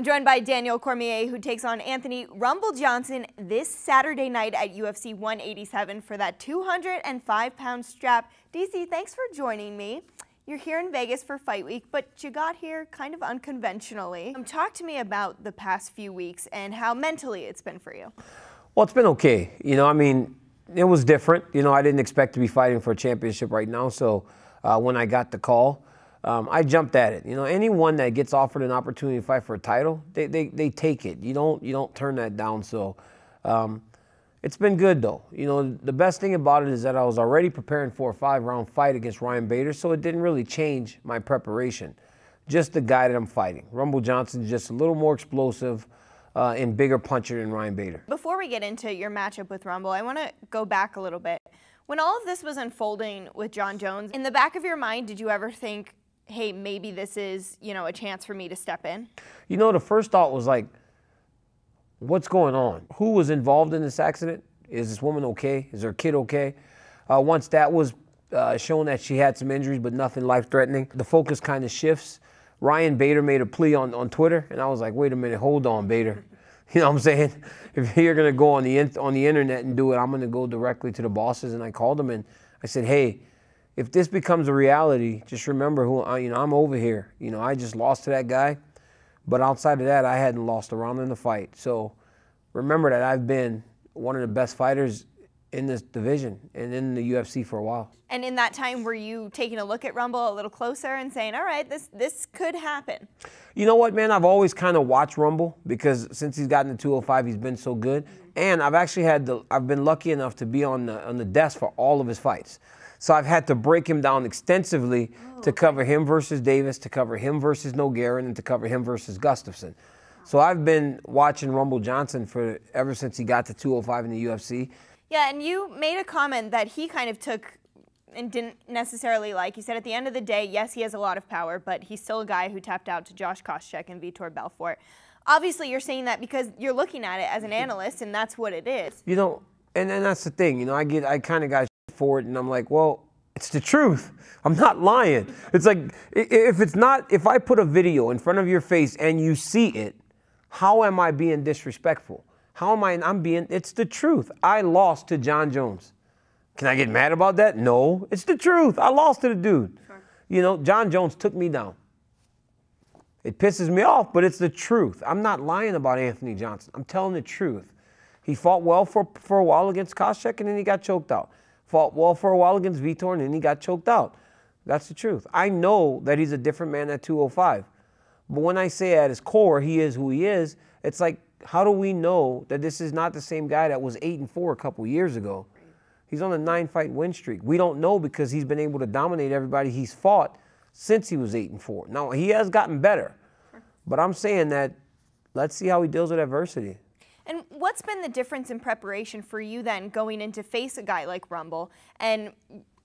I'm joined by Daniel Cormier, who takes on Anthony "Rumble" Johnson this Saturday night at UFC 187 for that 205-pound strap. DC, thanks for joining me. You're here in Vegas for Fight Week, but you got here kind of unconventionally. Talk to me about the past few weeks and how mentally it's been for you. Well, it's been okay. I mean, it was different. I didn't expect to be fighting for a championship right now, so when I got the call, I jumped at it. Anyone that gets offered an opportunity to fight for a title, they take it. You don't turn that down. So it's been good though. The best thing about it is that I was already preparing for a 5-round fight against Ryan Bader, so it didn't really change my preparation. Just the guy that I'm fighting. Rumble Johnson's just a little more explosive and bigger puncher than Ryan Bader. Before we get into your matchup with Rumble, I want to go back a little bit. When all of this was unfolding with Jon Jones, in the back of your mind, did you ever think, hey, maybe this is, a chance for me to step in? The first thought was like, what's going on? Who was involved in this accident? Is this woman okay? Is her kid okay? Once that was shown that she had some injuries, but nothing life-threatening, the focus kind of shifts. Ryan Bader made a plea on Twitter, and I was like, wait a minute, hold on, Bader. You know what I'm saying? If you're going to go on the internet and do it, I'm going to go directly to the bosses. And I called them and I said, hey, if this becomes a reality, just remember who I'm over here. I just lost to that guy, but outside of that, I hadn't lost a round in the fight. So remember that I've been one of the best fighters in this division and in the UFC for a while. And in that time, were you taking a look at Rumble a little closer and saying, all right, this could happen? You know what, man? I've always kind of watched Rumble because since he's gotten to 205, he's been so good. And I've actually I've been lucky enough to be on the desk for all of his fights. So I've had to break him down extensively to cover him versus Davis, to cover him versus Nogueira, and to cover him versus Gustafsson. So I've been watching Rumble Johnson ever since he got to 205 in the UFC. Yeah, and you made a comment that he kind of took and didn't necessarily like. You said at the end of the day, yes, he has a lot of power, but he's still a guy who tapped out to Josh Koscheck and Vitor Belfort. Obviously, you're saying that because you're looking at it as an analyst, and that's what it is. And that's the thing. I kind of got for it, and I'm like, well, it's the truth. I'm not lying. It's like, if I put a video in front of your face and you see it, how am I being disrespectful? How am it's the truth. I lost to Jon Jones. Can I get mad about that? No, it's the truth. I lost to the dude. Sure. Jon Jones took me down. It pisses me off, but it's the truth. I'm not lying about Anthony Johnson. I'm telling the truth. He fought well for a while against Koscheck, and then he got choked out. Fought well for a while against Vitor, and then he got choked out. That's the truth. I know that he's a different man at 205. But when I say at his core, he is who he is, it's like, how do we know that this is not the same guy that was 8-4 a couple years ago? He's on a 9-fight win streak. We don't know because he's been able to dominate everybody he's fought since he was 8-4. Now, he has gotten better, but I'm saying that let's see how he deals with adversity. And what's been the difference in preparation for you then going in to face a guy like Rumble and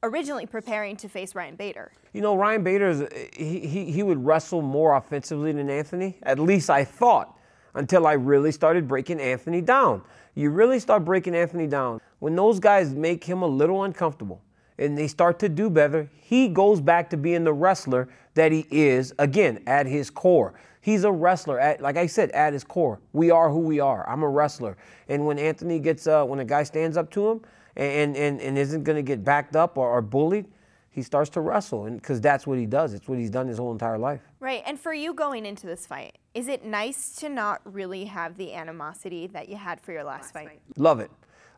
originally preparing to face Ryan Bader? Ryan Bader, he would wrestle more offensively than Anthony. At least I thought, until I really started breaking Anthony down. You really start breaking Anthony down when those guys make him a little uncomfortable and they start to do better, he goes back to being the wrestler that he is, again, at his core. He's a wrestler, like I said, at his core. We are who we are. I'm a wrestler. And when Anthony gets, when a guy stands up to him and isn't going to get backed up or bullied, he starts to wrestle, because that's what he does. It's what he's done his whole entire life. Right, and for you going into this fight, is it nice to not really have the animosity that you had for your last fight? Love it.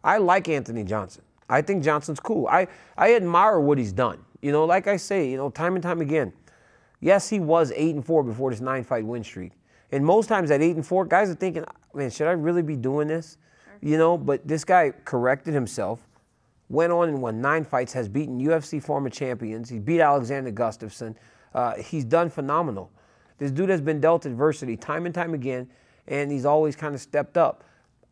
I like Anthony Johnson. I think Johnson's cool. I admire what he's done. Like I say, time and time again. Yes, he was 8-4 before this 9-fight win streak. And most times at 8-4, guys are thinking, man, should I really be doing this? Sure. But this guy corrected himself. Went on and won 9 fights, has beaten UFC former champions. He beat Alexander Gustafsson. He's done phenomenal. This dude has been dealt adversity time and time again, and he's always kind of stepped up.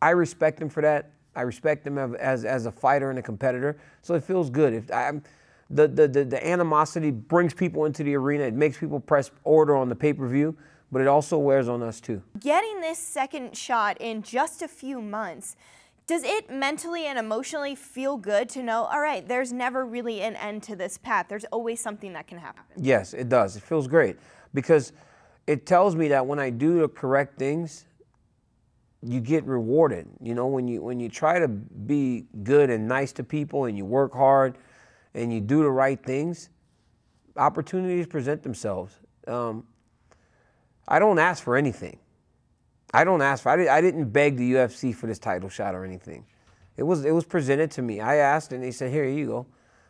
I respect him for that. I respect him as a fighter and a competitor, so it feels good. The animosity brings people into the arena. It makes people press order on the pay-per-view, but it also wears on us too. Getting this second shot in just a few months, does it mentally and emotionally feel good to know, all right, there's never really an end to this path. There's always something that can happen? Yes, it does. It feels great because it tells me that when I do the correct things, you get rewarded. You know, when you try to be good and nice to people and you work hard and you do the right things, opportunities present themselves. I don't ask for anything. I didn't beg the UFC for this title shot or anything. It was presented to me. I asked and they said, here you go.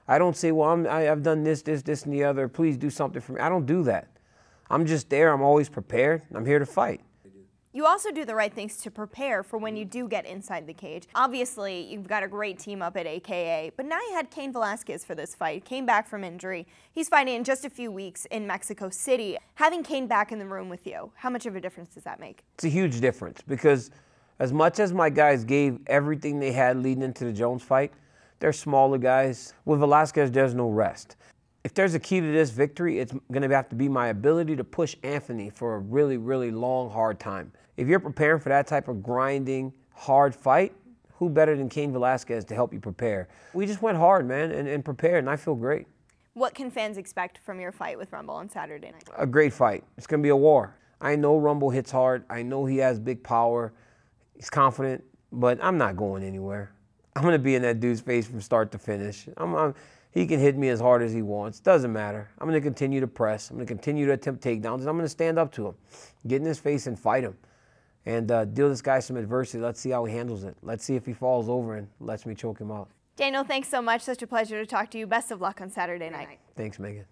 I don't say, well, I've done this, and the other. Please do something for me. I don't do that. I'm just there. I'm always prepared. I'm here to fight. You also do the right things to prepare for when you do get inside the cage. Obviously, you've got a great team up at AKA, but now you had Cain Velasquez for this fight. Came back from injury. He's fighting in just a few weeks in Mexico City. Having Cain back in the room with you, how much of a difference does that make? It's a huge difference because as much as my guys gave everything they had leading into the Jones fight, they're smaller guys. With Velasquez, there's no rest. If there's a key to this victory, it's going to have to be my ability to push Anthony for a really, really long, hard time. If you're preparing for that type of grinding, hard fight, who better than Cain Velasquez to help you prepare? We just went hard, man, and prepared, and I feel great. What can fans expect from your fight with Rumble on Saturday night? A great fight. It's going to be a war. I know Rumble hits hard. I know he has big power. He's confident, but I'm not going anywhere. I'm going to be in that dude's face from start to finish. He can hit me as hard as he wants. Doesn't matter. I'm going to continue to press. I'm going to continue to attempt takedowns, and I'm going to stand up to him, get in his face and fight him, and deal this guy some adversity. Let's see how he handles it. Let's see if he falls over and lets me choke him out. Daniel, thanks so much. Such a pleasure to talk to you. Best of luck on Saturday night. Thanks, Megan.